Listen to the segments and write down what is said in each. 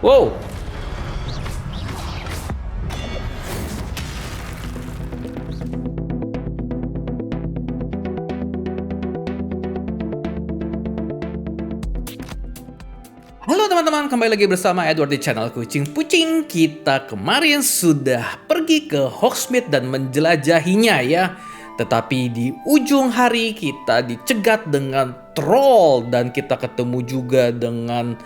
Wow. Halo teman-teman, kembali lagi bersama Edward di channel Kucing. Pucing, kita kemarin sudah pergi ke Hogsmeade dan menjelajahinya ya. Tetapi di ujung hari kita dicegat dengan troll dan kita ketemu juga dengan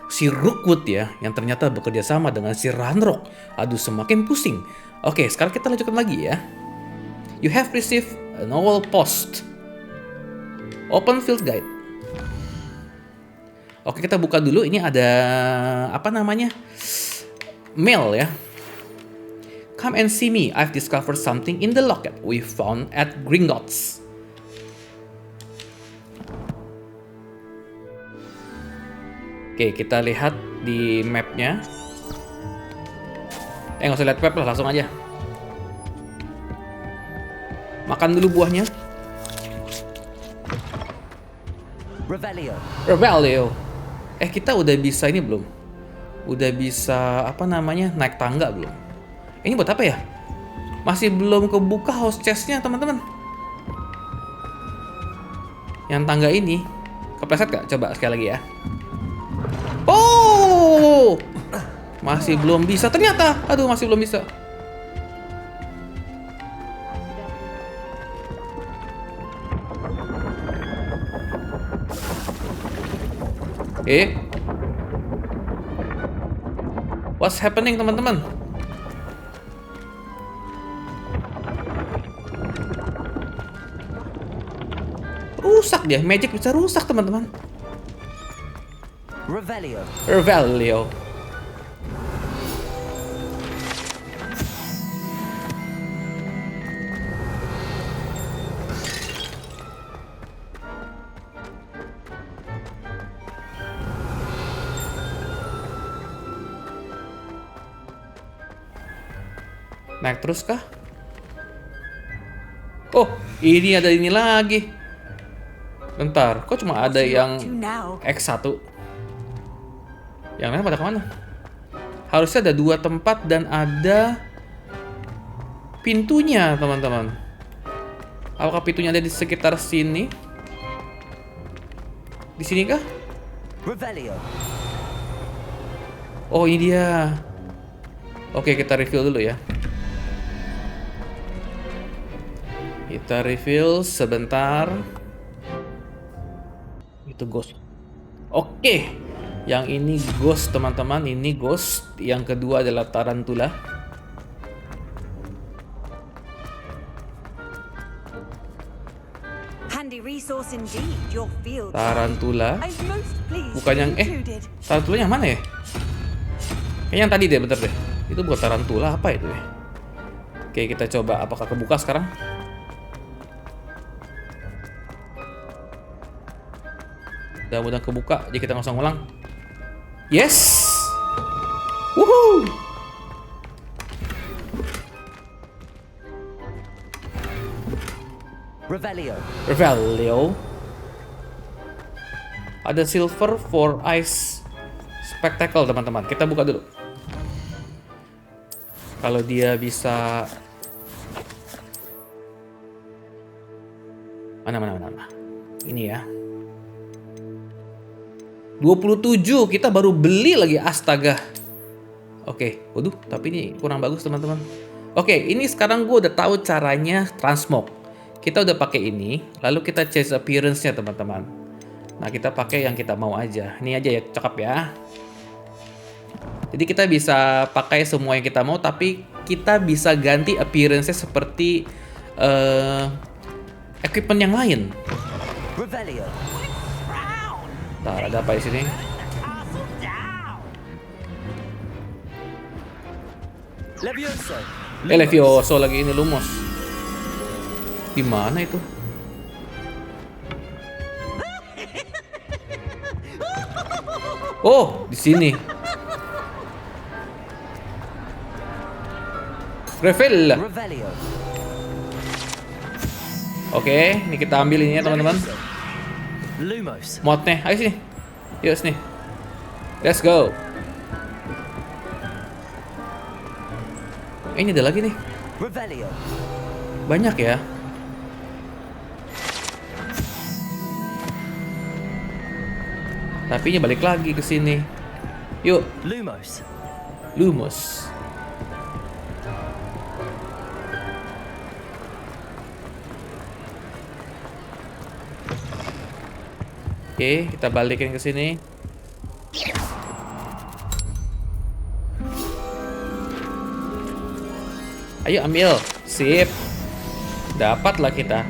si Rookwood ya, yang ternyata bekerja sama dengan si Ranrock. Aduh, semakin pusing. Oke, sekarang kita lanjutkan lagi ya. You have received a novel post. Open field guide. Oke, kita buka dulu. Ini ada apa namanya? Mail ya. Come and see me. I've discovered something in the locket we found at Gringotts. Oke, kita lihat di mapnya. Nggak usah lihat map lah, langsung aja. Makan dulu buahnya. Revelio. Kita udah bisa ini belum? Udah bisa apa namanya, naik tangga belum? Ini buat apa ya? Masih belum kebuka house chest-nya teman-teman. Yang tangga ini kepleset gak? Coba sekali lagi ya. Oh, masih belum bisa ternyata. Aduh, masih belum bisa. What's happening teman-teman? Rusak dia, magic bisa rusak teman-teman. Revelio. Naik terus kah? Oh, ini ada ini lagi. Bentar, kok cuma ada yang X1? Yang lain pada kemana? Harusnya ada 2 tempat dan ada pintunya, teman-teman. Apakah pintunya ada di sekitar sini? Di sini kah? Oh, ini dia. Oke, kita review dulu ya. Kita review sebentar. Itu ghost. Oke. Yang ini ghost teman-teman. Ini ghost. Yang kedua adalah tarantula. Tarantula. Bukan yang tarantula yang mana ya? Kayaknya yang tadi deh, bentar deh. Itu bukan tarantula, apa itu ya? Oke, kita coba apakah kebuka sekarang. Mudah-mudahan kebuka, jadi kita nggak usah ngulang. Yes! Woohoo! Revelio. Ada silver for ice spectacle teman-teman. Kita buka dulu. Kalau dia bisa mana. Ini ya. 27, kita baru beli lagi, astaga. Oke, waduh, tapi ini kurang bagus teman-teman. Oke, ini sekarang gue udah tahu caranya transmog. Kita udah pakai ini, lalu kita change appearance-nya teman-teman. Nah, kita pakai yang kita mau aja. Ini aja ya, cakep ya. Jadi kita bisa pakai semua yang kita mau, tapi kita bisa ganti appearance-nya seperti equipment yang lain. Ntar, ada apa di sini? Levioso lagi ini Lumos. Di mana itu? Oh, di sini. Reveal. Oke, ini kita ambil ini ya teman-teman. Modnya, ayo sini. Yuk sini. Let's go. Ini ada lagi nih. Banyak ya. Tapi ini balik lagi ke sini. Yuk. Lumos. Oke, kita balikin ke sini. Ayo ambil. Sip. Dapatlah kita.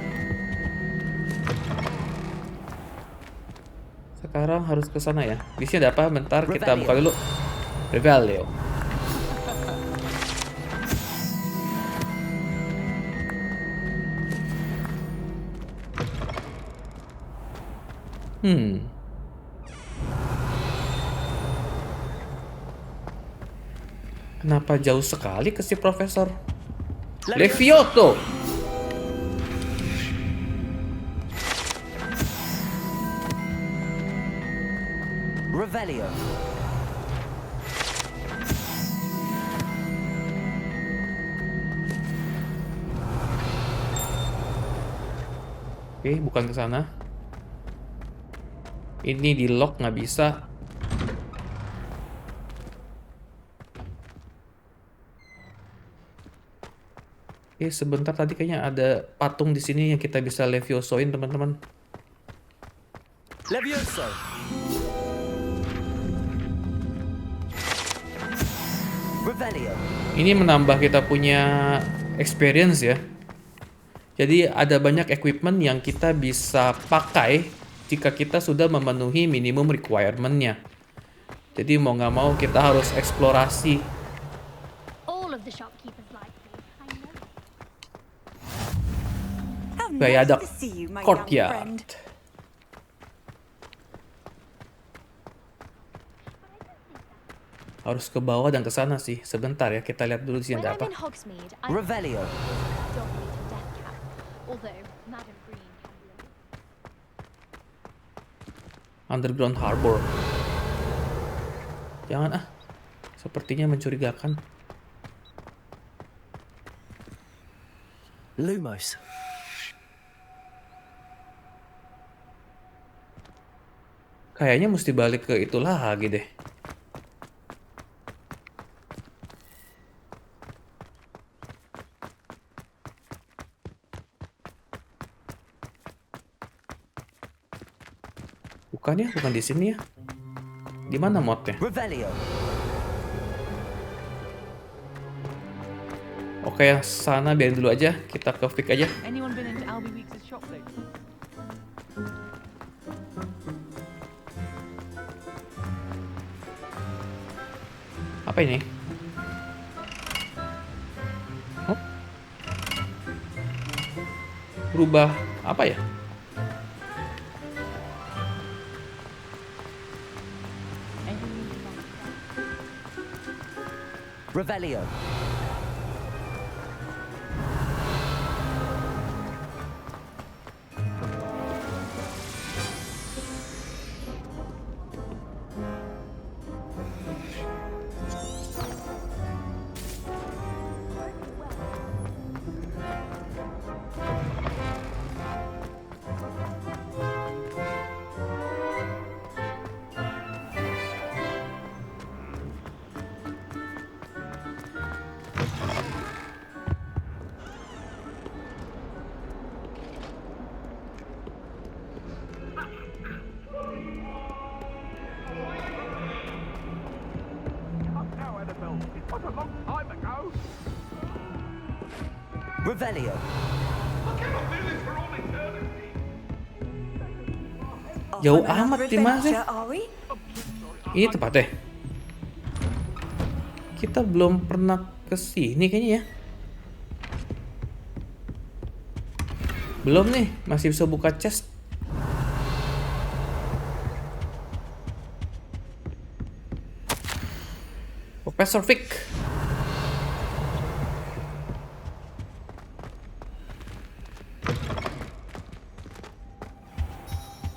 Sekarang harus ke sana ya. Di sini ada apa? Bentar kita buka dulu. Revelio. Kenapa jauh sekali ke si profesor? Levioso. Revelio. Oke, bukan ke sana. Ini di lock nggak bisa. Oke, sebentar tadi kayaknya ada patung di sini yang kita bisa leviosoin, teman-teman. Levioso. Revelio. Ini menambah kita punya experience ya. Jadi ada banyak equipment yang kita bisa pakai jika kita sudah memenuhi minimum requirement-nya. Jadi mau nggak mau kita harus eksplorasi. Kayak ada courtyard. Harus ke bawah dan ke sana sih. Sebentar ya, kita lihat dulu di sini ada apa. Revelio. Underground Harbor. Jangan ah. Sepertinya mencurigakan. Lumos. Kayaknya mesti balik ke itu lagi deh. Bukan ya, bukan di sini ya. Di mana modnya? Revelio. Oke, yang sana biarin dulu aja. Kita ke Vic aja. Anyone been into Albie Weeks' shop lately? Apa ini? Oh. Berubah apa ya? Revelio. Revelio. Jauh amat di mana sih? Ini tempatnya. Kita belum pernah ke sini kayaknya ya. Belum nih, masih bisa buka chest. Profesor Vic.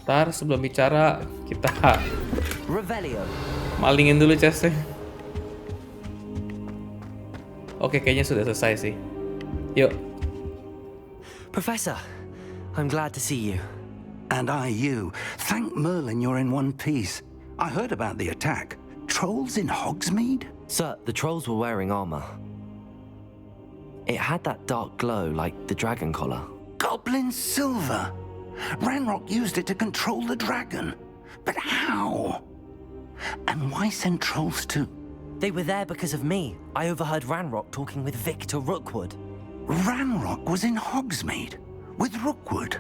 Ntar sebelum bicara kita Revelio. malingin dulu chestnya. Oke, kayaknya sudah selesai sih. Yuk. Professor, I'm glad to see you. And I you. Thank Merlin you're in one piece. I heard about the attack. Trolls in Hogsmeade? Sir, the trolls were wearing armor. It had that dark glow like the dragon collar. Goblin silver. Ranrock used it to control the dragon. But how? And why send trolls to... They were there because of me. I overheard Ranrock talking with Victor Rookwood. Ranrock was in Hogsmeade with Rookwood.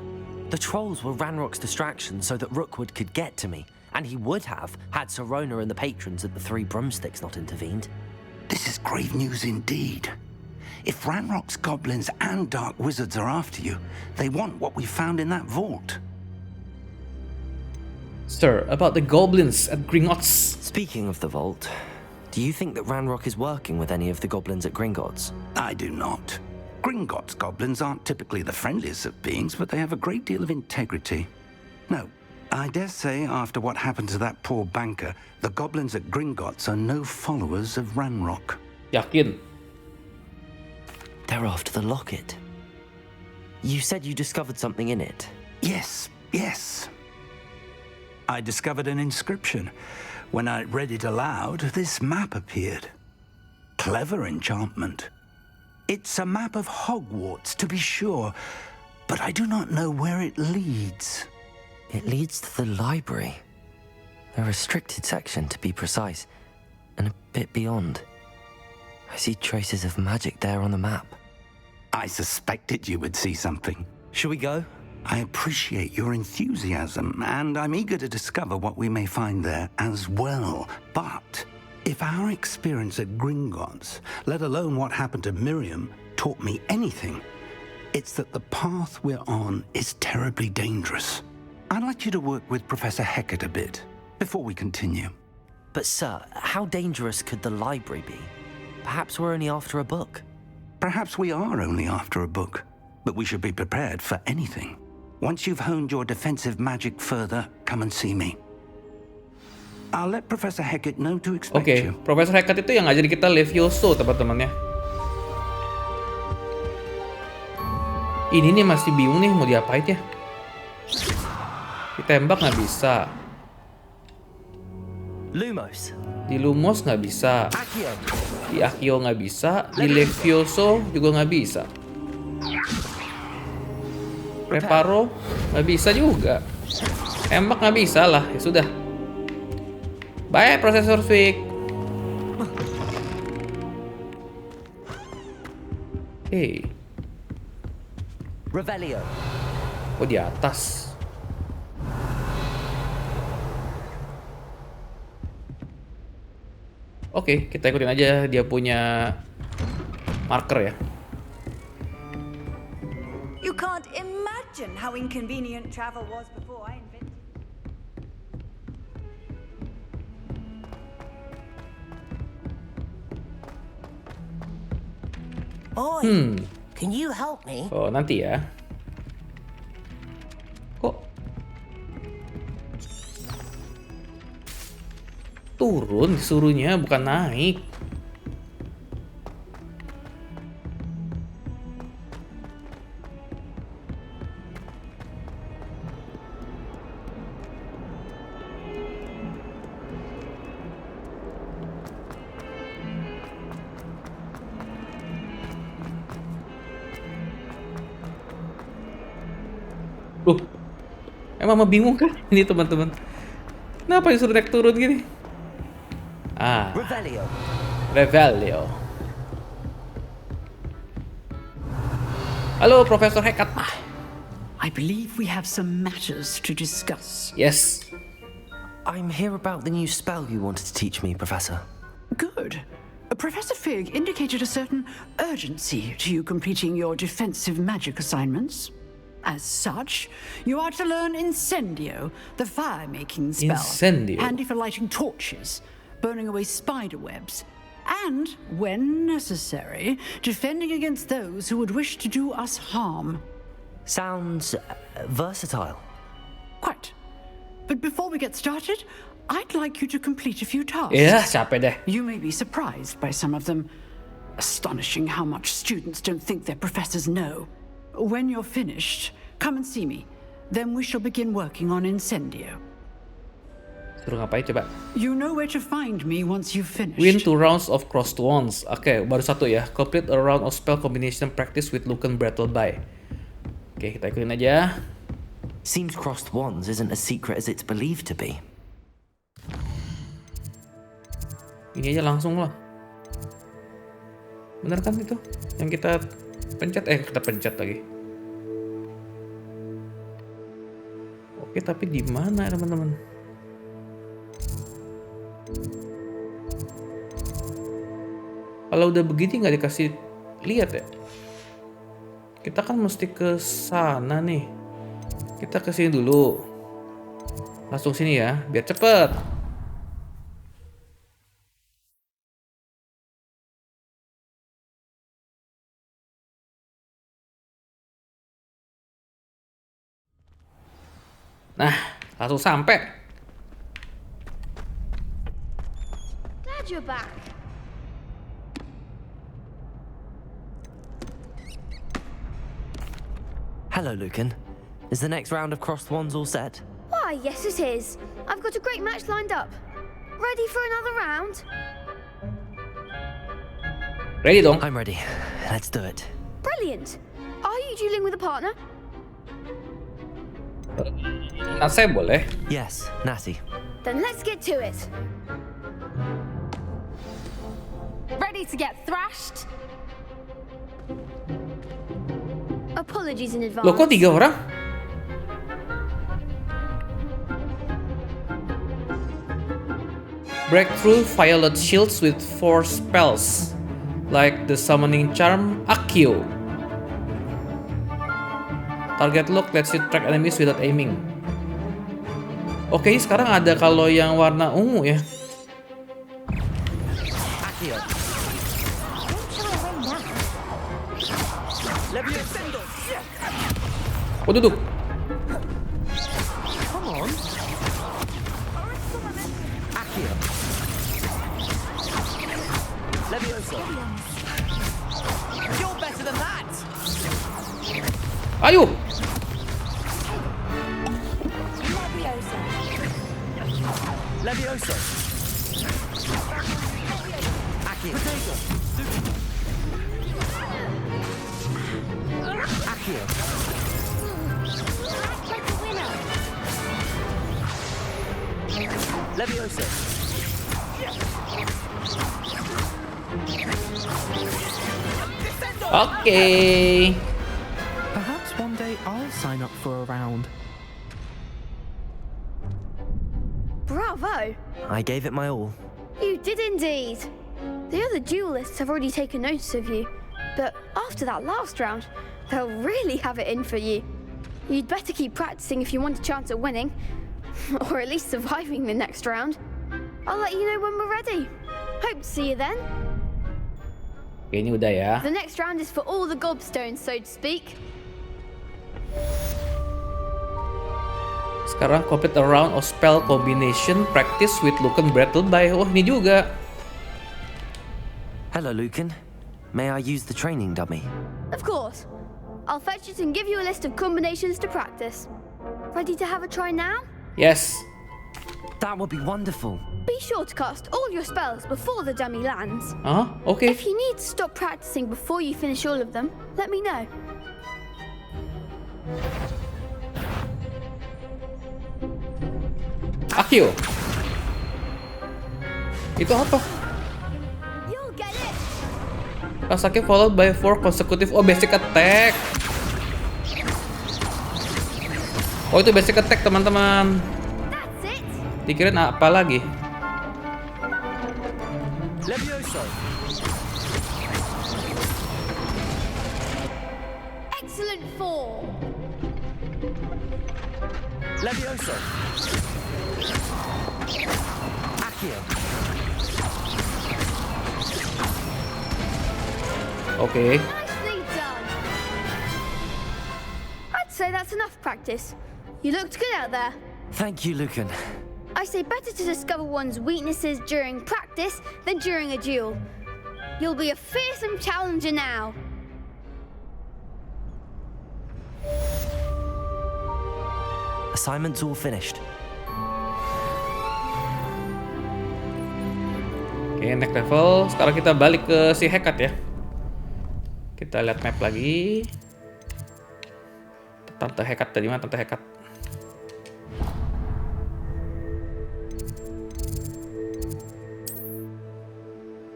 The trolls were Ranrock's distraction so that Rookwood could get to me, and he would have had Sirona and the patrons at the Three Broomsticks not intervened. This is grave news indeed. If Ranrock's goblins and dark wizards are after you, they want what we found in that vault. Sir, about the goblins at Gringotts. Speaking of the vault, do you think that Ranrock is working with any of the goblins at Gringotts? I do not. Gringotts goblins aren't typically the friendliest of beings, but they have a great deal of integrity. No, I dare say after what happened to that poor banker, the goblins at Gringotts are no followers of Ranrock. Yakin? They're after the locket. You said you discovered something in it. Yes. I discovered an inscription. When I read it aloud, this map appeared. Clever enchantment. It's a map of Hogwarts, to be sure, but I do not know where it leads. It leads to the library. A restricted section, to be precise, and a bit beyond. I see traces of magic there on the map. I suspected you would see something. Shall we go? I appreciate your enthusiasm, and I'm eager to discover what we may find there as well. But if our experience at Gringotts, let alone what happened to Miriam, taught me anything, it's that the path we're on is terribly dangerous. I'd like you to work with Professor Hecat a bit before we continue. But sir, how dangerous could the library be? Perhaps we're only after a book. Perhaps we are only after a book, but we should be prepared for anything. Once you've honed your defensive magic further, come and see me. I'll let Professor Hecat know to expect you. Profesor Hecat itu yang ngajarin kita Levioso, teman-teman ya. Ini nih masih bingung nih mau diapain ya. Ditembak nggak bisa. Lumos. Di Lumos nggak bisa. Accio. Di Accio nggak bisa. Di Levioso juga nggak bisa. Reparo nggak bisa juga. Tembak nggak bisa lah. Ya sudah. Bye, Profesor Fig. Hey. Revelio. Oh, di atas. Oke, kita ikutin aja dia punya marker ya. You can't imagine how inconvenient travel was before I invented. Oi, can you help me? Oh, nanti ya. Kok turun disuruhnya, bukan naik. Loh, emang mama bingung kan ini teman-teman? Kenapa disuruh naik turun gini? Ah, Revelio. Revelio. Halo, Profesor Hecat. I believe we have some matters to discuss. Yes. I'm here about the new spell you wanted to teach me, Professor. Good. Professor Fig indicated a certain urgency to you completing your defensive magic assignments. As such, you are to learn Incendio, the fire-making spell. Incendio. Handy for lighting torches, burning away spider webs, and, when necessary, defending against those who would wish to do us harm. Sounds versatile. Quite. But before we get started, I'd like you to complete a few tasks. Ya, capek deh. You may be surprised by some of them. Astonishing how much students don't think their professors know. When you're finished, come and see me. Then we shall begin working on Incendio. Suruh ngapain coba? You know where to find me once you've finished. Win 2 rounds of crossed wands. Oke, baru satu ya. Complete a round of spell combination practice with Lucan Battle by. Oke, kita ikutin aja. Seems crossed wands isn't as secret as it's believed to be. Ini aja langsung lah. Bener kan itu? Yang kita pencet lagi. Oke, tapi di mana teman-teman? Kalau udah begini nggak dikasih lihat ya? Kita kan mesti ke sana nih. Kita ke sini dulu. Langsung sini ya, biar cepet. Nah, langsung sampai. Glad you're back. Hello, Lucan. Is the next round of crossed wands all set? Why, yes it is. I've got a great match lined up. Ready for another round? Ready dong? I'm ready. Let's do it. Brilliant. Are you dueling with a partner? Nah, saya boleh. Yes, Natty. Then let's get to it. Ready to get thrashed? Apologies in advance. Loh, kok 3 orang? Breakthrough violet shields with 4 spells, like the summoning charm Akio. Target lock lets you track enemies without aiming. Oke, sekarang ada kalau yang warna ungu ya. Akio. Oh, duduk. Come on. Akio. Levioso. You're better than that. Ayo. Levioso. Akio. Akio. Levioso. Oke. Perhaps one day I'll sign up for a round. Bravo. I gave it my all. You did indeed. The other duelists have already taken notice of you, but after that last round, they'll really have it in for you. You'd better keep practicing if you want a chance at winning, or at least surviving the next round. I'll let you know when we're ready. Hope to see you then. Oke, ini udah ya. The next round is for all the gobstones, so to speak. Sekarang complete a round of spell combination practice with Lucan Battle by. Oh, ini juga. Hello, Lucan. May I use the training dummy? Of course. I'll fetch it and give you a list of combinations to practice. Ready to have a try now? Yes. That would be wonderful. Be sure to cast all your spells before the dummy lands. Oke. If you need to stop practicing before you finish all of them, let me know. Akio. Itu apa? You'll get it. Rasanya followed by 4 consecutive. Oh, basic attack. Oh, itu basic attack, teman-teman. That's it. Dikirain apa lagi? Levioso. Excellent form. Levioso. Akio. Oke. Nicely done. I'd say that's enough practice. You looked good out there. Thank you, Lucan. I say better to discover one's weaknesses during practice than during a duel. You'll be a fearsome challenger now. Assignment's all finished. Oke, next level. Sekarang kita balik ke si Hekat ya. Kita lihat map lagi. Tante Hekat tadi mana? Tante Hekat.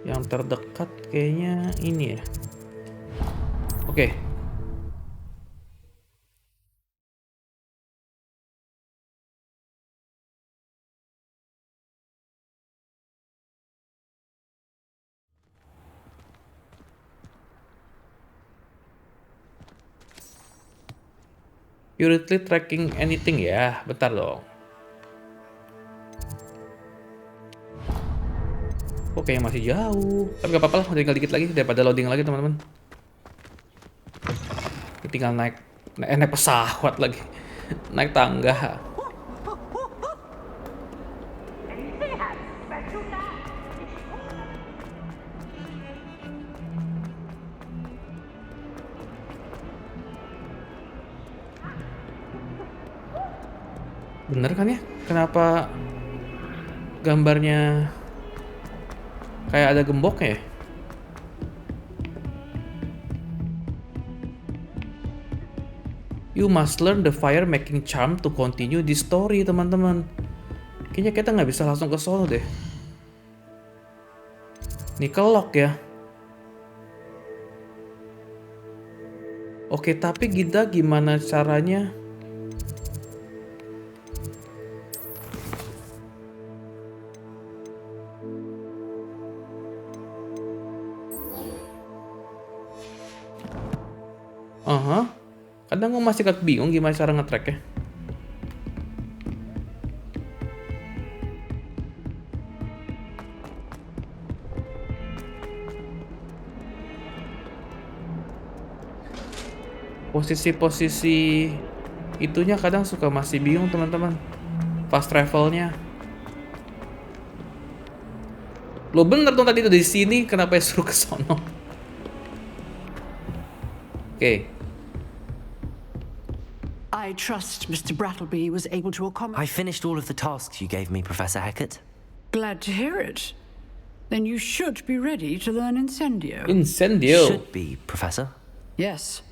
Yang terdekat kayaknya ini ya. Oke. Currently tracking anything ya? Bentar dong. Oke, masih jauh. Tapi gak apa-apa lah, tinggal dikit lagi daripada loading lagi teman-teman. Tinggal naik pesawat lagi. Naik tangga. Bener kan ya? Kenapa gambarnya kayak ada gemboknya ya? You must learn the fire making charm to continue this story, teman-teman. Kayaknya kita nggak bisa langsung ke sono deh. Nih kelok ya. Oke, tapi kita gimana caranya? Kadang gue masih agak bingung gimana cara nge-track ya. Posisi-posisi itunya kadang suka masih bingung teman-teman. Fast travelnya. Lo bener dong tadi itu di sini, kenapa ya suruh ke sono? Oke. I trust Mr. Brattleby was able to accommodate. I finished all of the tasks you gave me, Professor Hecat. Glad to hear it. Then you should be ready to learn Incendio. Incendio. Should be, Professor. Yes.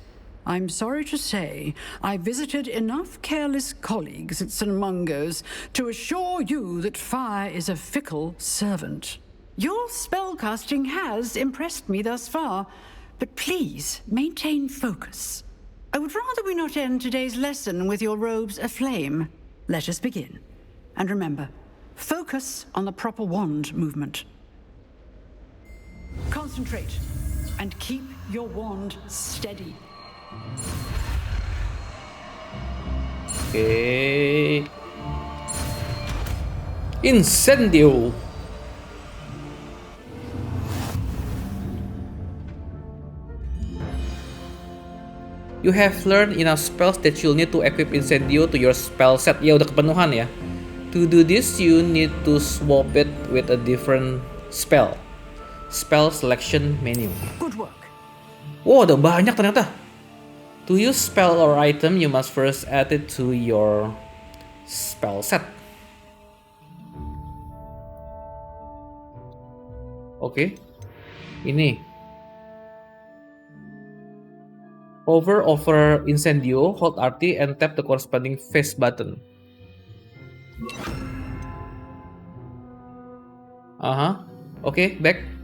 I'm sorry to say, I visited enough careless colleagues at St. Mungo's to assure you that fire is a fickle servant. Your spellcasting has impressed me thus far, but please maintain focus. I would rather we not end today's lesson with your robes aflame. Let us begin. And remember, focus on the proper wand movement. Concentrate and keep your wand steady. Oke. Incendio. You have learned enough spells that you'll need to equip Incendio to your spell set. Ya udah kepenuhan ya. To do this, you need to swap it with a different spell. Spell selection menu. Good work. Wow, udah banyak ternyata. To use spell or item, you must first add it to your spell set. Oke. Ini. Hover over Incendio, hold RT, and tap the corresponding face button. Oke, back.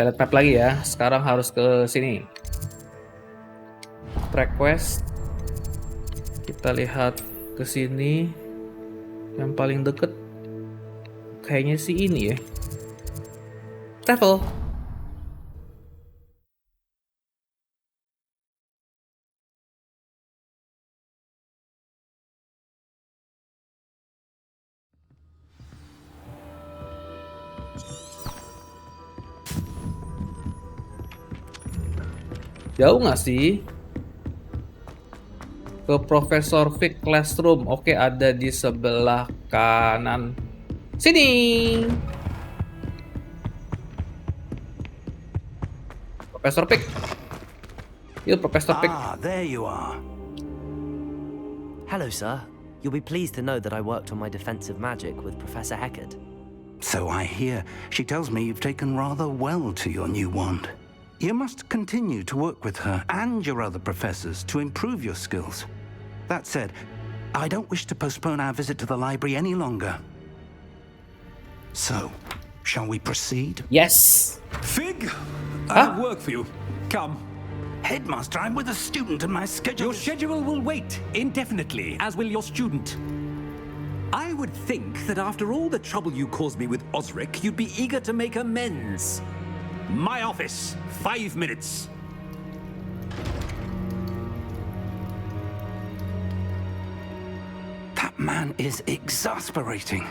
Kita lihat map lagi ya. Sekarang harus ke sini. Track quest. Kita lihat ke sini. Yang paling deket kayaknya sih ini ya. Travel. Jauh nggak sih? Ke Profesor Fig Classroom. Oke, ada di sebelah kanan. Sini. Profesor Fig. Yuk, Profesor Fig. Ah, there you are. Hello, sir. You'll be pleased to know that I worked on my defensive magic with Professor Heckard. So I hear. She tells me you've taken rather well to your new wand. You must continue to work with her and your other professors to improve your skills. That said, I don't wish to postpone our visit to the library any longer. So, shall we proceed? Yes. Fig, I have work for you. Come. Headmaster, I'm with a student and my schedule... Your schedule will wait indefinitely, as will your student. I would think that after all the trouble you caused me with Osric, you'd be eager to make amends. My office, 5 minutes. That man is exasperating.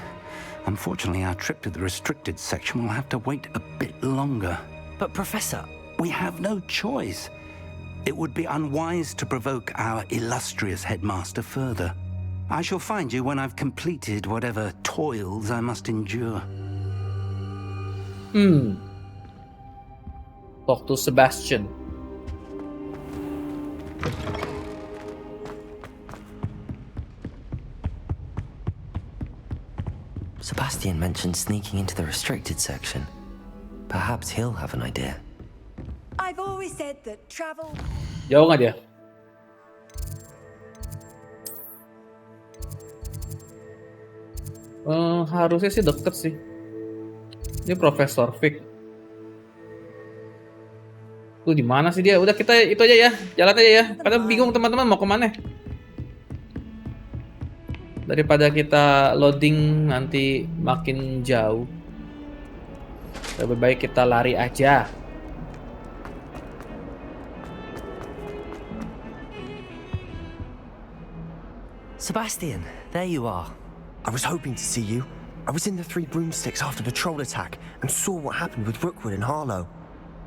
Unfortunately, our trip to the restricted section will have to wait a bit longer. But, Professor... We have no choice. It would be unwise to provoke our illustrious headmaster further. I shall find you when I've completed whatever toils I must endure. Talk to Sebastian. Sebastian mentioned sneaking into the restricted section. Perhaps he'll have an idea. I've always said that travel... Jauh nggak dia? Harusnya sih deket sih. Ini Profesor Fig. Tuh di mana sih dia? Udah kita itu aja ya, jalan aja ya. Karena bingung teman-teman mau kemana. Daripada kita loading nanti makin jauh. Lebih baik kita lari aja. Sebastian, there you are. I was hoping to see you. I was in the Three Broomsticks after the troll attack and saw what happened with Rookwood and Harlow.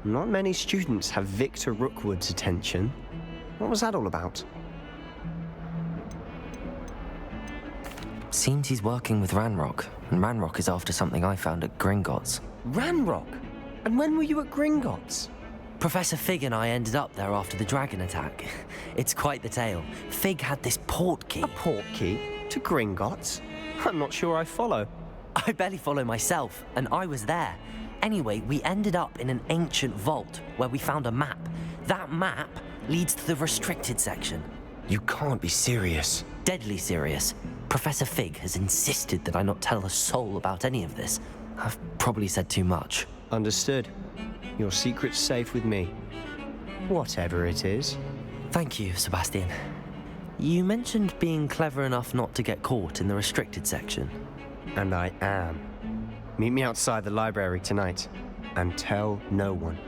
Not many students have Victor Rookwood's attention. What was that all about? Seems he's working with Ranrock, and Ranrock is after something I found at Gringotts. Ranrock? And when were you at Gringotts? Professor Fig and I ended up there after the dragon attack. It's quite the tale. Fig had this port key. A port key? To Gringotts? I'm not sure I follow. I barely follow myself, and I was there. Anyway, we ended up in an ancient vault where we found a map. That map leads to the restricted section. You can't be serious. Deadly serious. Professor Fig has insisted that I not tell a soul about any of this. I've probably said too much. Understood. Your secret's safe with me. Whatever it is. Thank you, Sebastian. You mentioned being clever enough not to get caught in the restricted section. And I am. Meet me outside the library tonight, and tell no one.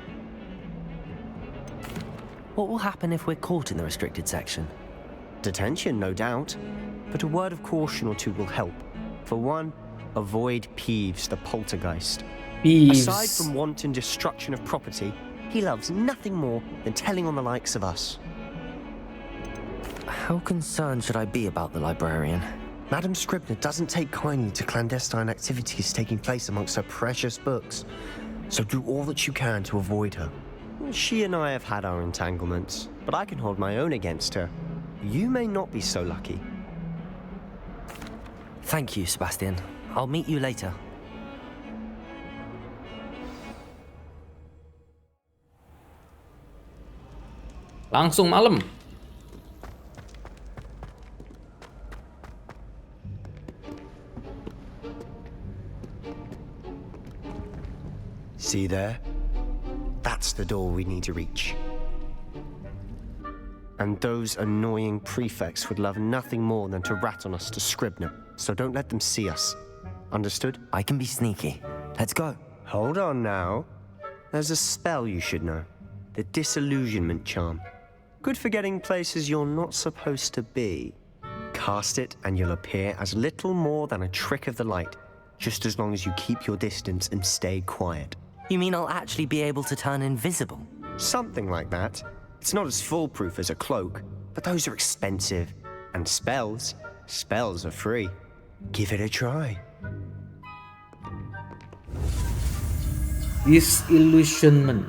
What will happen if we're caught in the restricted section? Detention, no doubt. But a word of caution or two will help. For one, avoid Peeves, the poltergeist. Peeves. Aside from wanton destruction of property, he loves nothing more than telling on the likes of us. How concerned should I be about the librarian? Madam Scribner doesn't take kindly to clandestine activities taking place amongst her precious books, so do all that you can to avoid her. She and I have had our entanglements, but I can hold my own against her. You may not be so lucky. Thank you, Sebastian. I'll meet you later. Langsung malam. See there? That's the door we need to reach. And those annoying prefects would love nothing more than to rat on us to Scribner, so don't let them see us. Understood? I can be sneaky. Let's go. Hold on now. There's a spell you should know. The Disillusionment Charm. Good for getting places you're not supposed to be. Cast it and you'll appear as little more than a trick of the light, just as long as you keep your distance and stay quiet. You mean I'll actually be able to turn invisible? Something like that. It's not as foolproof as a cloak, but those are expensive. And spells are free. Give it a try. Disillusionment.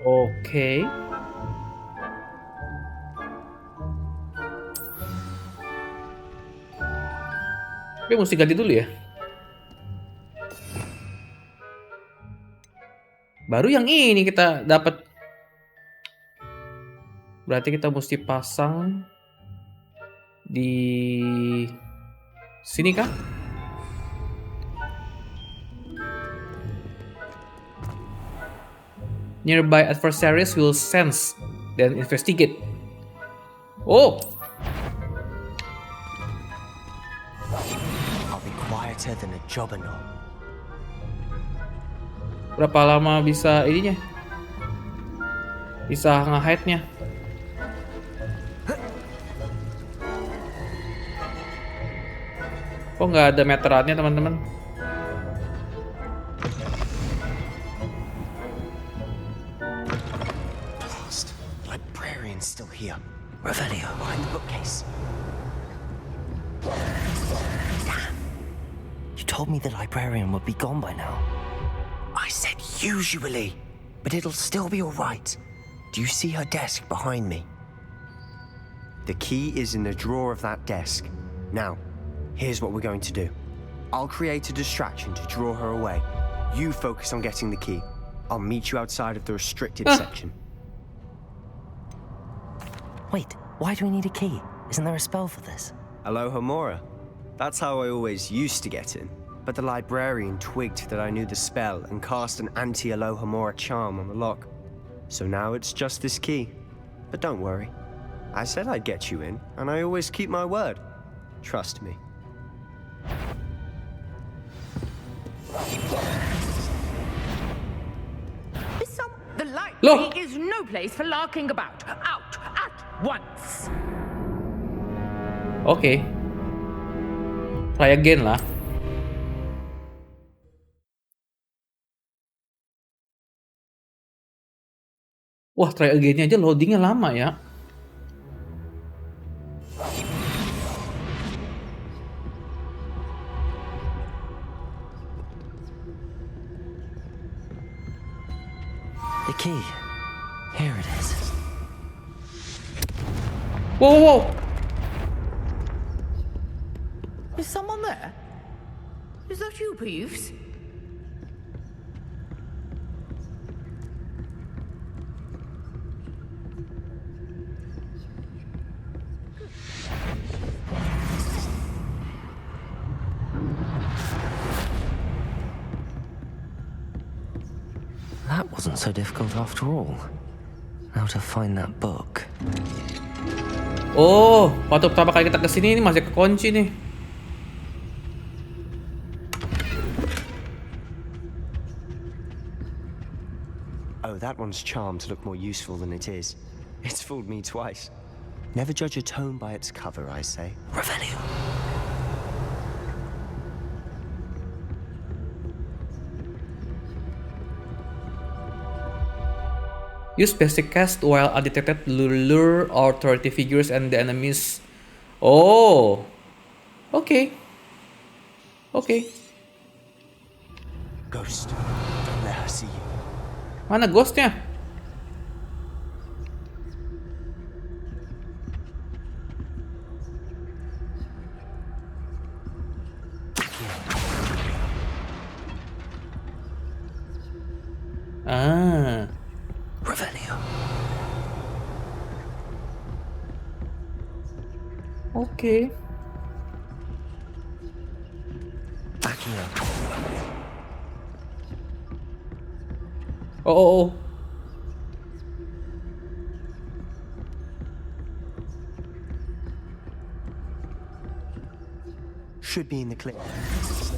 Oke. Tapi mesti ganti dulu ya. Baru yang ini kita dapat. Berarti kita mesti pasang di sini kah? Nearby adversaries will sense then investigate. Oh. I'll be quieter than a jobberknoll. Berapa lama bisa ininya? Bisa nge-hide-nya? Kok nggak ada meterannya, teman-teman? Lost. The librarian's still here. Revelio behind the bookcase. Damn. You told me the librarian would be gone by now. I said usually, but it'll still be all right. Do you see her desk behind me? The key is in the drawer of that desk. Now, here's what we're going to do. I'll create a distraction to draw her away. You focus on getting the key. I'll meet you outside of the restricted section. Wait, why do we need a key? Isn't there a spell for this? Alohomora. That's how I always used to get in. But the librarian twigged that I knew the spell and cast an anti-Alohomora charm on the lock. So now it's just this key. But don't worry. I said I'd get you in, and I always keep my word. Trust me. The library is no place for larking about. Out at once. Oke. Try again lah. Wah, try again-nya aja loadingnya lama ya. The key. Here it is. Whoa, whoa, whoa. Is someone there? Is that you, Peeves? That wasn't so difficult after all. Now to find that book. Oh, waktu pertama kali kita kesini ini masih kekunci nih. Oh, that one's charmed to look more useful than it is. It's fooled me twice. Never judge a tome by its cover, I say. Revelio. Use basic cast while undetected lure authority figures and the enemies. Oh, okay. Okay. Ghost, don't let her see you. Mana ghostnya? Ah. Revelio. Okay. Backing up. Oh. Should be in the clip. No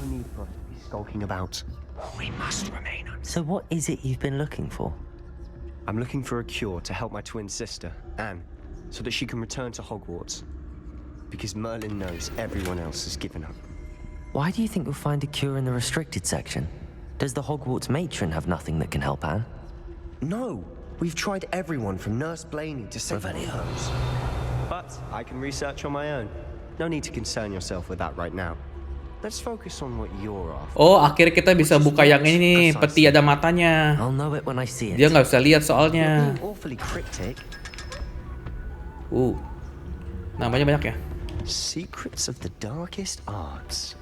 need for us to be skulking about. We must remain. So what is it you've been looking for? I'm looking for a cure to help my twin sister, Anne, so that she can return to Hogwarts. Because Merlin knows everyone else has given up. Why do you think you'll find a cure in the restricted section? Does the Hogwarts matron have nothing that can help Anne? No, we've tried everyone from Nurse Blaney to St. Valio's. But I can research on my own. No need to concern yourself with that right now. Let's focus on what you're after. Oh, akhirnya kita bisa buka yang ini nih, peti ada matanya. I'll know it when I see it. Dia nggak bisa lihat soalnya. Awfully cryptic. Namanya banyak ya. Secrets of the darkest arts.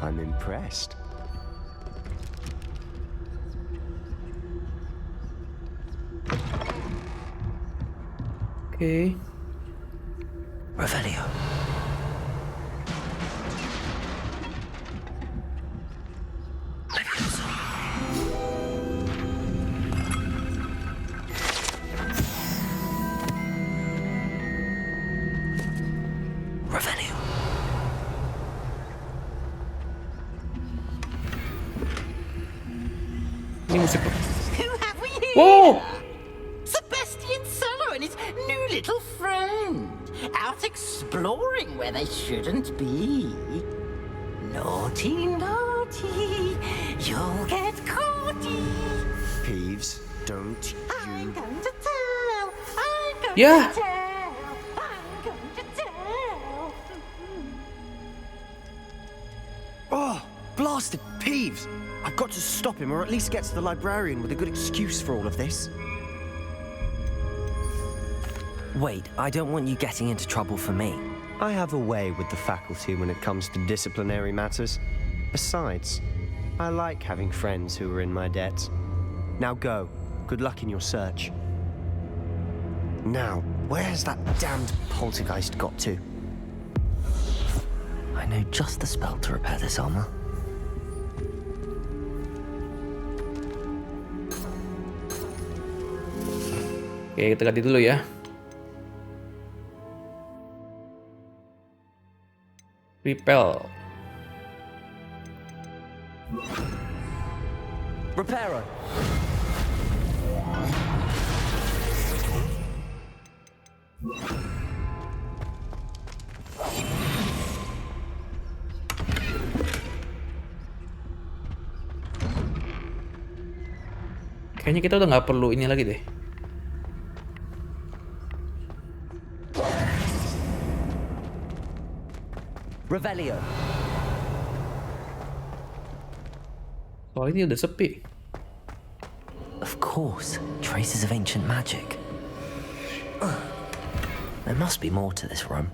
I'm impressed. Oke. Revelio. Revelio. Ini musik. Who have we here? Wow. Sebastian Solo and his new little friend. Out exploring where they shouldn't be. Naughty, naughty. You'll get caughty. Peeves, don't you... I'm going to tell. I'm going Yeah. to tell. I'm going to tell. Oh, blasted Peeves! I've got to stop him, or at least get to the librarian with a good excuse for all of this. Wait, I don't want you getting into trouble for me. I have a way with the faculty when it comes to disciplinary matters. Besides, I like having friends who are in my debt. Now go. Good luck in your search. Now, where's that damned poltergeist got to? I know just the spell to repair this armor. Oke, kita ganti dulu ya. Repel. Reparo. Kayaknya kita udah nggak perlu ini lagi deh. Revelio. Oh, ini udah sepi. Of course, traces of ancient magic. There must be more to this room.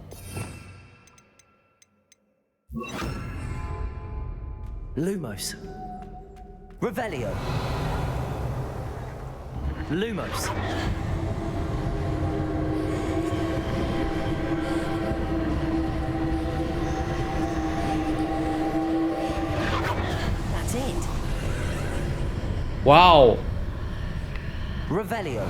Lumos. Revelio. Lumos. That's it. Wow. Revelio.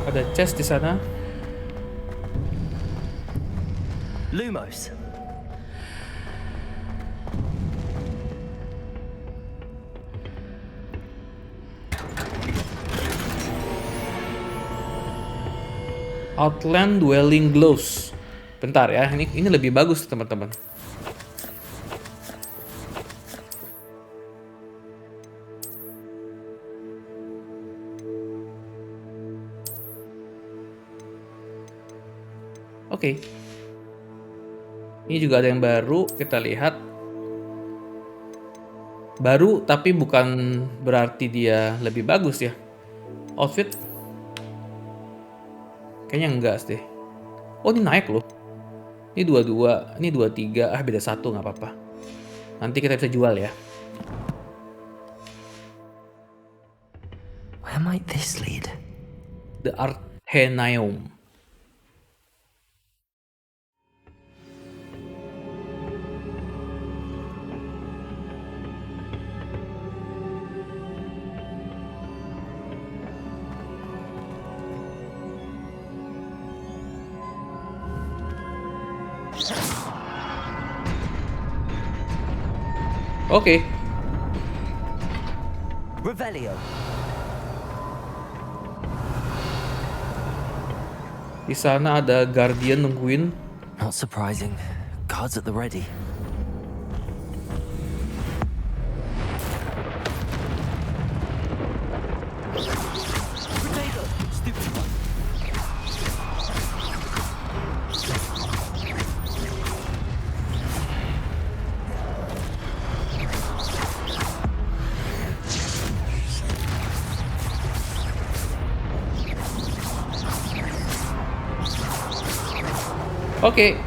Ada chest di sana. Lumos. Outland Dwelling Glows. Bentar ya, ini lebih bagus teman-teman. Oke. Ini juga ada yang baru, kita lihat. Baru tapi bukan berarti dia lebih bagus ya. Outfit. Kayaknya enggak sih. Oh, ini naik loh. Ini 22, ini 23. Ah, beda 1, nggak apa-apa. Nanti kita bisa jual ya. Where might this lead? The Arthenaeum. Oke. Revelio. Di sana ada guardian nungguin. Not surprising. Guards at the ready. Oke.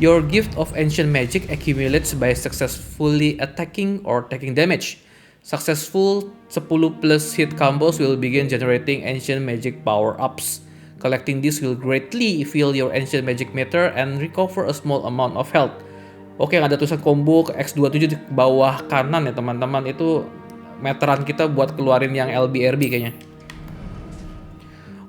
Your gift of ancient magic accumulates by successfully attacking or taking damage. Successful 10 plus hit combos will begin generating ancient magic power-ups. Collecting this will greatly fill your ancient magic meter and recover a small amount of health. Oke, ada tulisan combo X27 di bawah kanan ya teman-teman. Itu meteran kita buat keluarin yang LBRB kayaknya.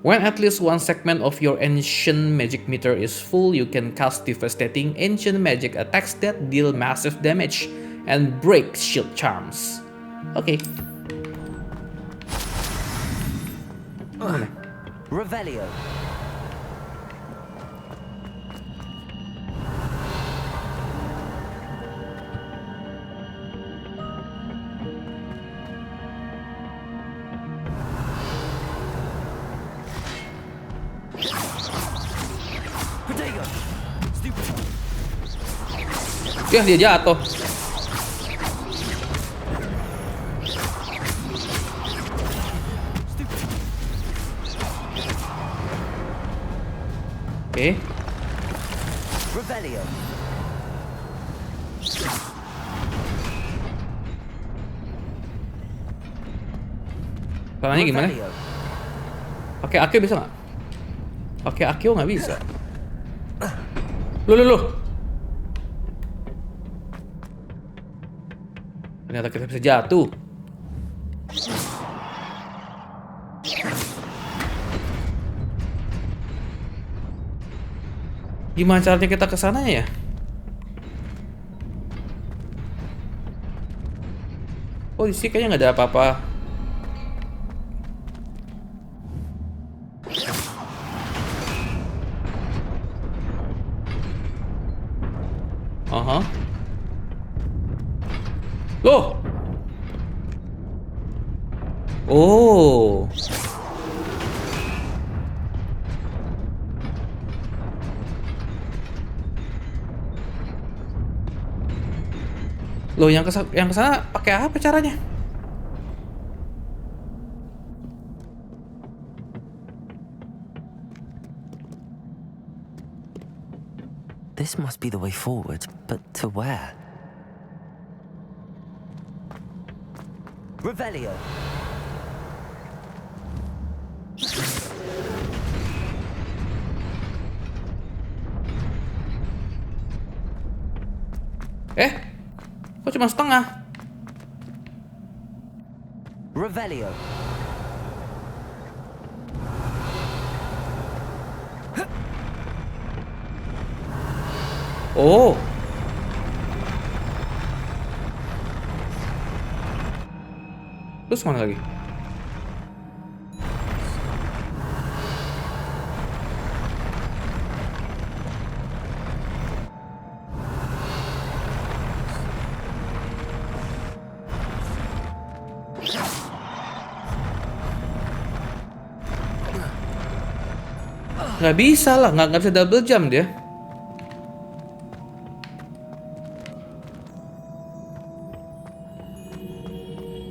When at least one segment of your ancient magic meter is full, you can cast devastating ancient magic attacks that deal massive damage and break shield charms. Oke. Revelio. Ya, dia jatuh. Oke. Revelio. Caranya gimana? Pakai Akio bisa nggak? Pakai Akio nggak bisa. Loh. Ternyata kita bisa jatuh. Gimana caranya kita ke sana ya? Oh, di sini kayaknya nggak ada apa-apa. Loh. Oh. Loh, yang kesana pakai apa caranya? This must be the way forward, but to where? Revelio. Kok cuma setengah? Revelio. Oh. Terus mana lagi? Nggak bisa lah, nggak bisa double jump dia.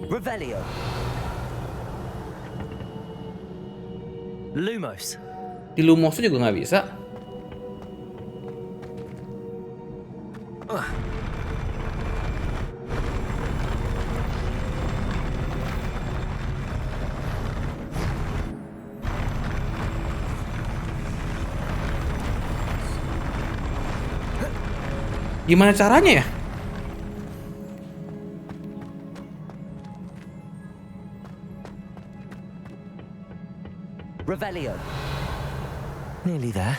Revelio. Lumos. Di Lumos juga nggak bisa. Gimana caranya ya? Revelio. Nearly there.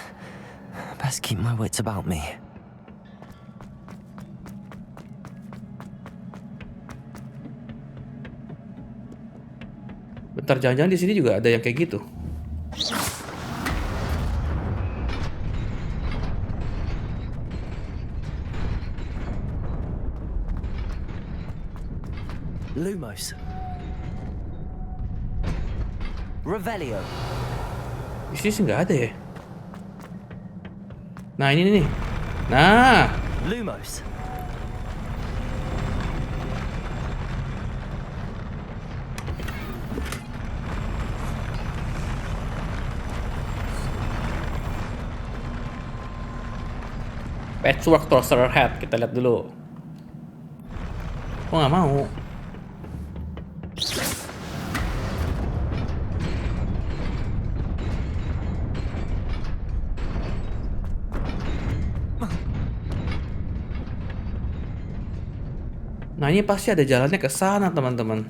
Best keep my wits about me. Bentar, jangan-jangan di sini juga ada yang kayak gitu. Lumos. Revelio. Di sini sih nggak ada ya. Nah, ini nih. Nah. Lumos. Patchwork Toaster Head, kita lihat dulu. Kok nggak mau? Nah, ini pasti ada jalannya ke sana, teman-teman.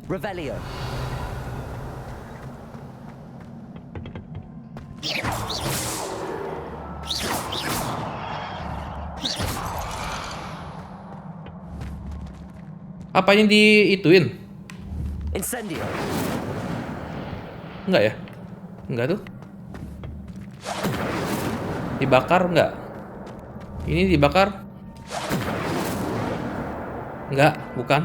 Revelio. Apa yang diituin? Incendio. Enggak ya? Enggak tuh. Dibakar enggak? Ini dibakar? Enggak, bukan.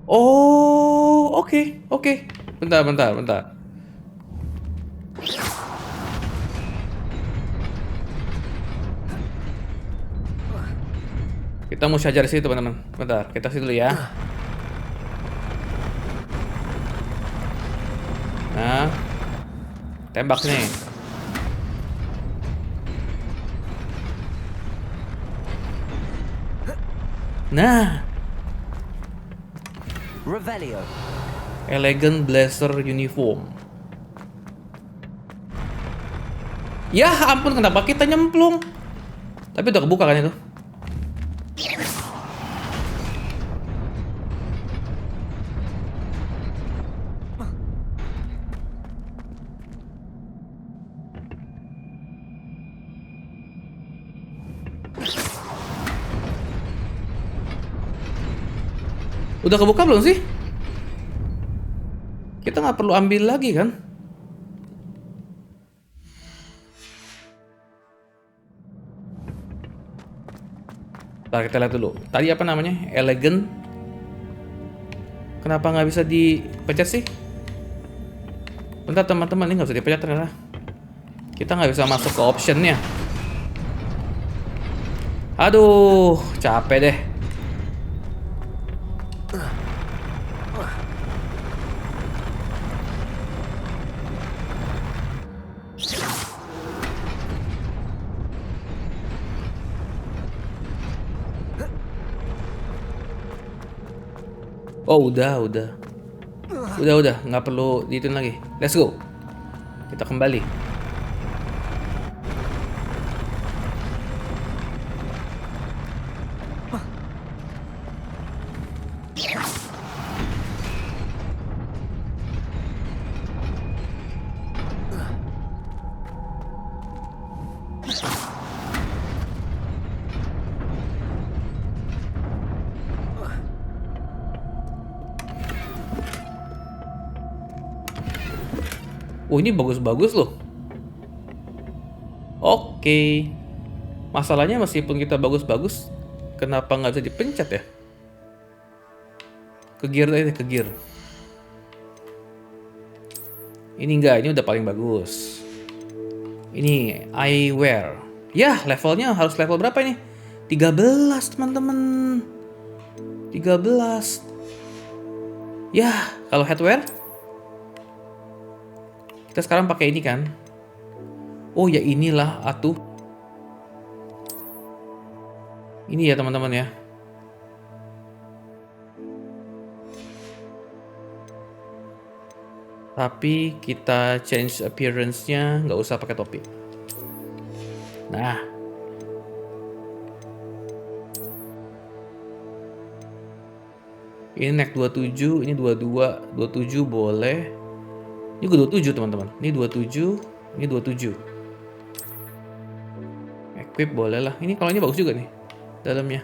Oh, oke. Bentar. Kita mau shajar sih, teman-teman. Bentar, kita sih dulu ya. Nah, tembak nih. Nah, Revelio. Elegant Blazer Uniform. Ya ampun, kenapa kita nyemplung? Tapi udah kebuka kan itu? Udah kebuka belum sih? Kita nggak perlu ambil lagi kan? Ntar kita lihat dulu. Tadi apa namanya? Elegant. Kenapa nggak bisa dipencet sih? Bentar teman-teman, ini nggak bisa dipencet ternyata. Kita nggak bisa masuk ke optionnya. Aduh, capek deh. Oh, udah, nggak perlu diituin lagi. Let's go. Kita kembali. Oh, ini bagus-bagus loh. Oke. Masalahnya meskipun kita bagus-bagus, kenapa nggak bisa dipencet ya? Ke gear aja, ke gear. Ini enggak, ini udah paling bagus. Ini eyewear. Ya, levelnya harus level berapa ini? 13, teman-teman. 13. Ya, kalau headwear kita sekarang pakai ini kan. Oh ya, inilah atuh. Ini ya teman-teman ya. Tapi kita change appearance-nya, nggak usah pakai topi. Nah. Ini naik 27, ini 22, 27 boleh. Ini gue 27 teman-teman. Ini 27, ini 27. Equip boleh lah. Ini kalau ini bagus juga nih dalamnya.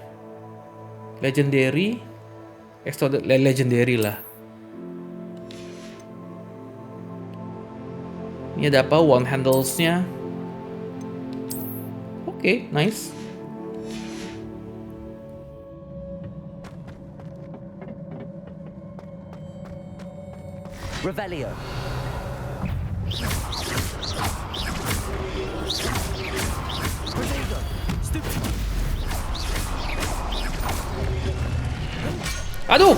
Legendary, legendary lah. Ini ada apa? One handles-nya. Oke, nice. Revelio. Aduh.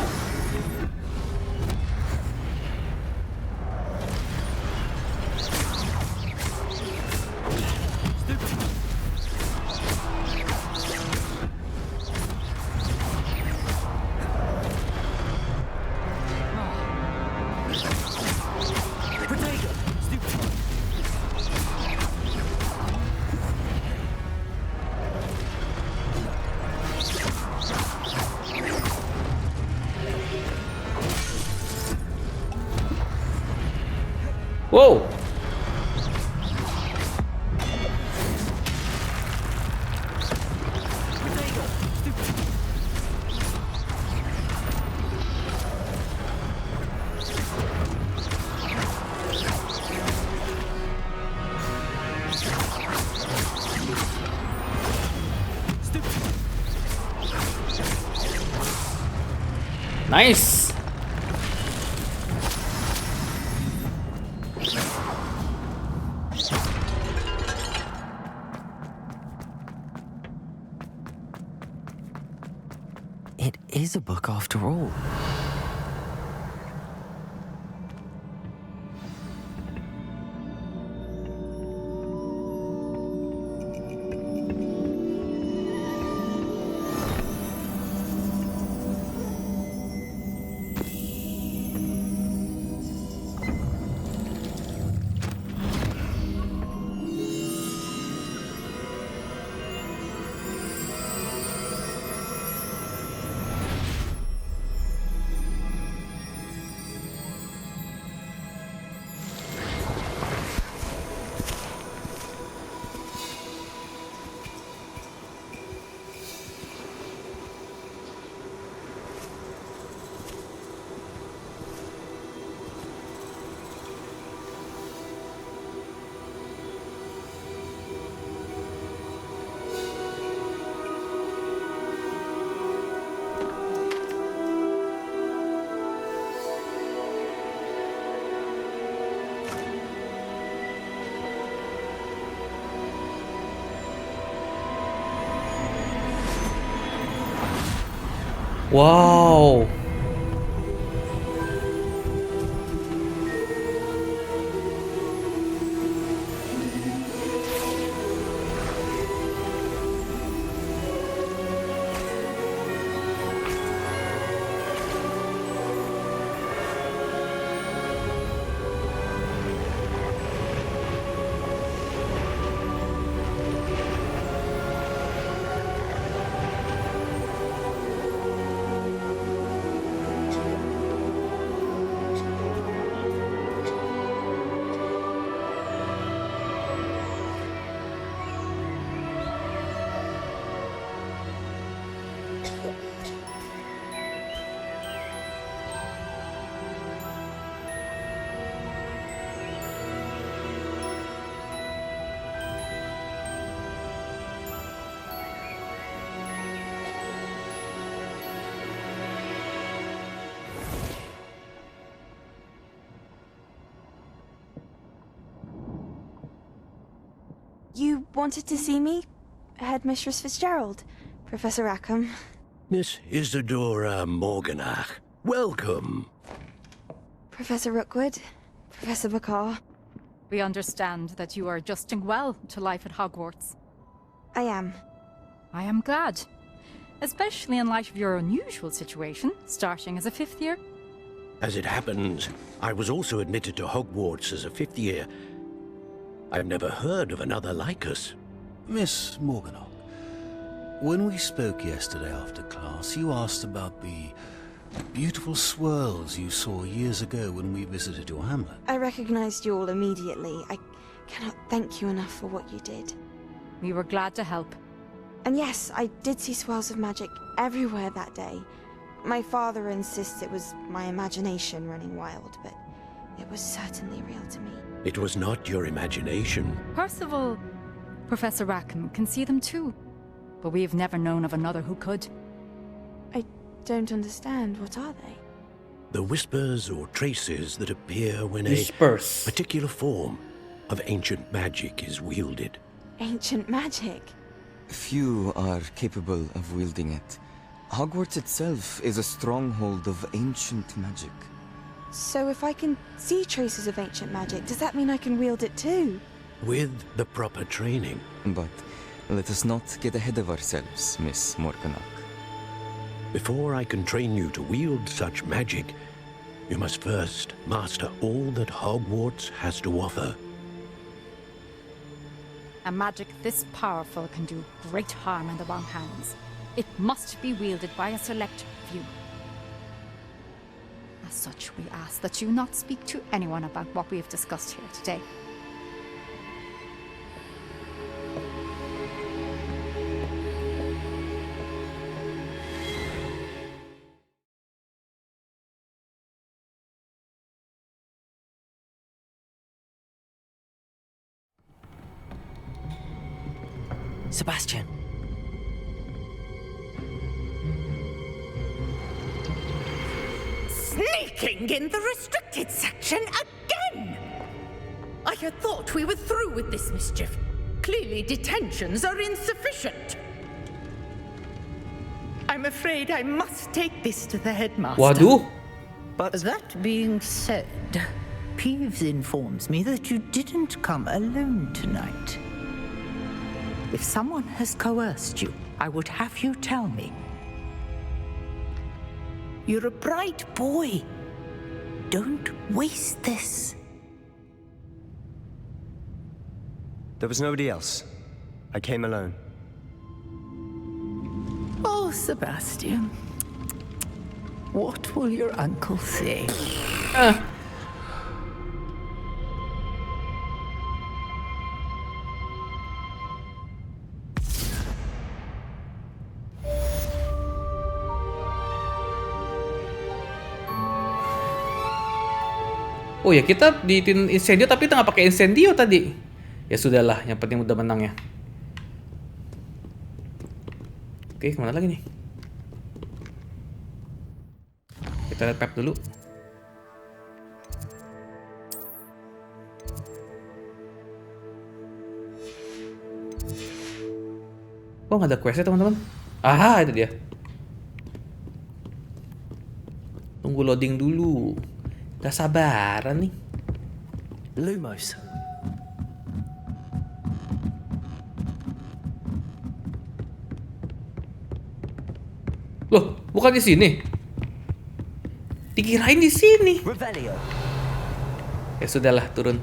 Wow. Nice. It is a book after all. Wow. You wanted to see me? Headmistress Fitzgerald, Professor Rackham. Miss Isadora Morganach, welcome. Professor Rookwood, Professor Bakar. We understand that you are adjusting well to life at Hogwarts. I am. I am glad. Especially in light of your unusual situation, starting as a 5th year. As it happens, I was also admitted to Hogwarts as a 5th year. I've never heard of another like us. Miss Morganach, when we spoke yesterday after class, you asked about the Beautiful swirls you saw years ago when we visited your hamlet. I recognized you all immediately. I cannot thank you enough for what you did. We were glad to help. And yes, I did see swirls of magic everywhere that day. My father insists it was my imagination running wild, but it was certainly real to me. It was not your imagination. Percival, Professor Rackham can see them too. But we have never known of another who could. I don't understand. What are they? The whispers or traces that appear when Whispers. a particular form of ancient magic is wielded. Ancient magic? Few are capable of wielding it. Hogwarts itself is a stronghold of ancient magic. So if I can see traces of ancient magic, does that mean I can wield it too? With the proper training. But let us not get ahead of ourselves, Miss Morganach. Before I can train you to wield such magic, you must first master all that Hogwarts has to offer. A magic this powerful can do great harm in the wrong hands. It must be wielded by a select few. As such, we ask that you not speak to anyone about what we have discussed here today. Sebastian. Sneaking in the restricted section again! I had thought we were through with this mischief. Clearly detentions are insufficient. I'm afraid I must take this to the headmaster. Waduh. But that being said, Peeves informs me that you didn't come alone tonight. If someone has coerced you, I would have you tell me. You're a bright boy. Don't waste this. There was nobody else. I came alone. Oh, Sebastian. What will your uncle say? Oh ya, kita diitin incendio tapi kita nggak pakai incendio tadi. Ya sudahlah, yang penting udah menang ya. Oke, kemana lagi nih? Kita lihat map dulu. Oh, nggak ada questnya teman-teman. Aha, itu dia. Tunggu loading dulu. Gak sabaran nih. Lumos. Loh, bukan di sini. Dikirain di sini. Revelio. Ya sudahlah, turun.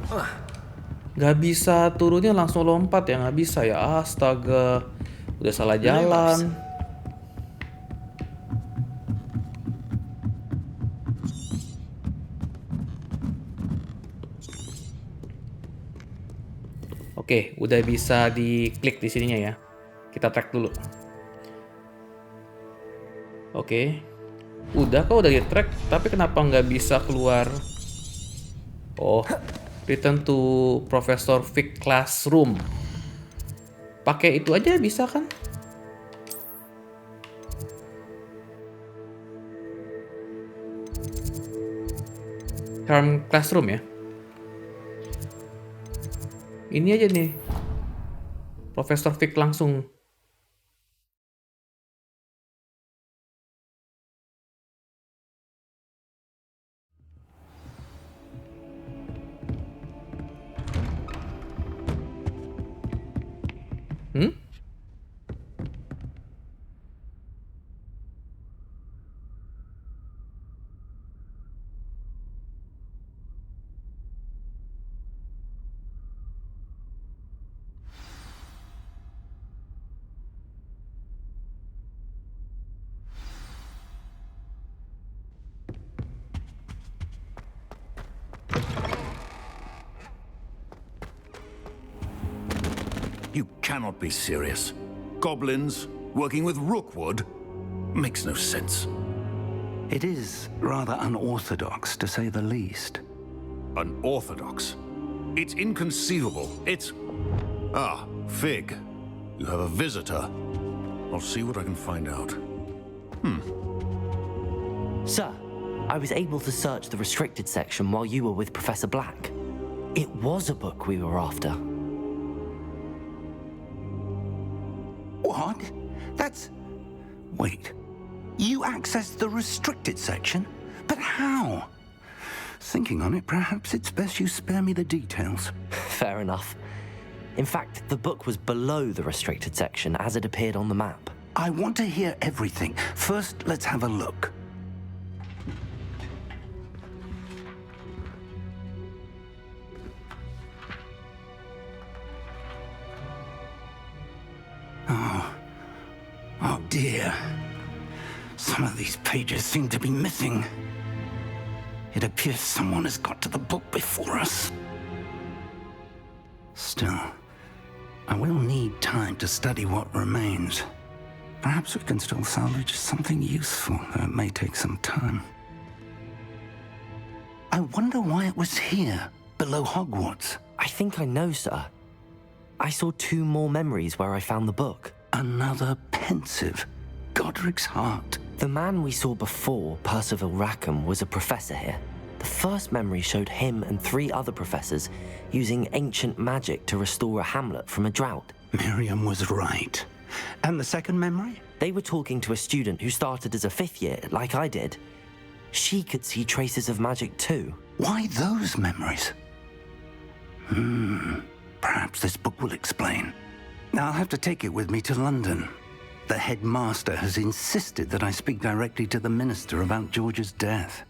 Gak bisa turunnya langsung lompat ya, nggak bisa ya. Astaga, udah salah jalan. Oke, udah bisa diklik di sininya ya. Kita track dulu. Oke. Udah kok, udah di track, tapi kenapa nggak bisa keluar? Oh, return to Professor Vic Classroom. Pakai itu aja bisa kan? Charm Classroom ya. Ini aja nih, Profesor Vic langsung. cannot be serious. Goblins working with rookwood makes no sense. It is rather unorthodox, to say the least. Unorthodox? It's inconceivable. It's... Ah, Fig. You have a visitor. I'll see what I can find out. Sir, I was able to search the restricted section while you were with Professor Black. It was a book we were after. What? That's... Wait. You accessed the restricted section? But how? Thinking on it, perhaps it's best you spare me the details. Fair enough. In fact, the book was below the restricted section as it appeared on the map. I want to hear everything. First, let's have a look. Oh dear. Some of these pages seem to be missing. It appears someone has got to the book before us. Still, I will need time to study what remains. Perhaps we can still salvage something useful, though it may take some time. I wonder why it was here, below Hogwarts. I think I know, sir. I saw 2 more memories where I found the book. Another pensive. Godric's heart. The man we saw before, Percival Rackham, was a professor here. The first memory showed him and 3 other professors using ancient magic to restore a hamlet from a drought. Miriam was right. And the second memory? They were talking to a student who started as a 5th year, like I did. She could see traces of magic too. Why those memories? Perhaps this book will explain. Now I'll have to take it with me to London. The headmaster has insisted that I speak directly to the minister about George's death.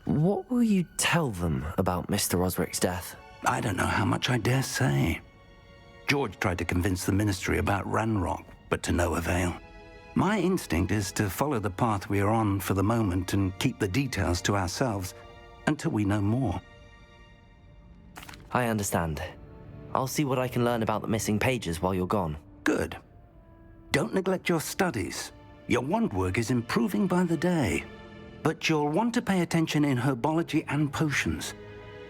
What will you tell them about Mr. Osric's death? I don't know how much I dare say. George tried to convince the ministry about Ranrock, but to no avail. My instinct is to follow the path we are on for the moment and keep the details to ourselves until we know more. I understand. I'll see what I can learn about the missing pages while you're gone. Good. Don't neglect your studies. Your wand work is improving by the day. But you'll want to pay attention in herbology and potions.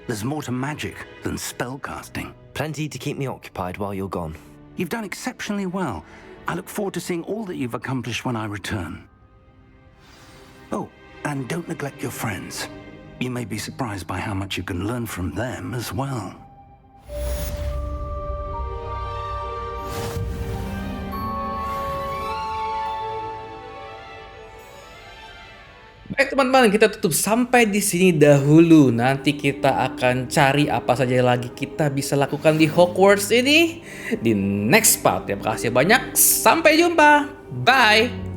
There's more to magic than spellcasting. Plenty to keep me occupied while you're gone. You've done exceptionally well. I look forward to seeing all that you've accomplished when I return. Oh, and don't neglect your friends. You may be surprised by how much you can learn from them as well. Baik teman-teman, kita tutup sampai di sini dahulu. Nanti kita akan cari apa saja lagi kita bisa lakukan di Hogwarts ini di next part. Terima kasih banyak. Sampai jumpa. Bye.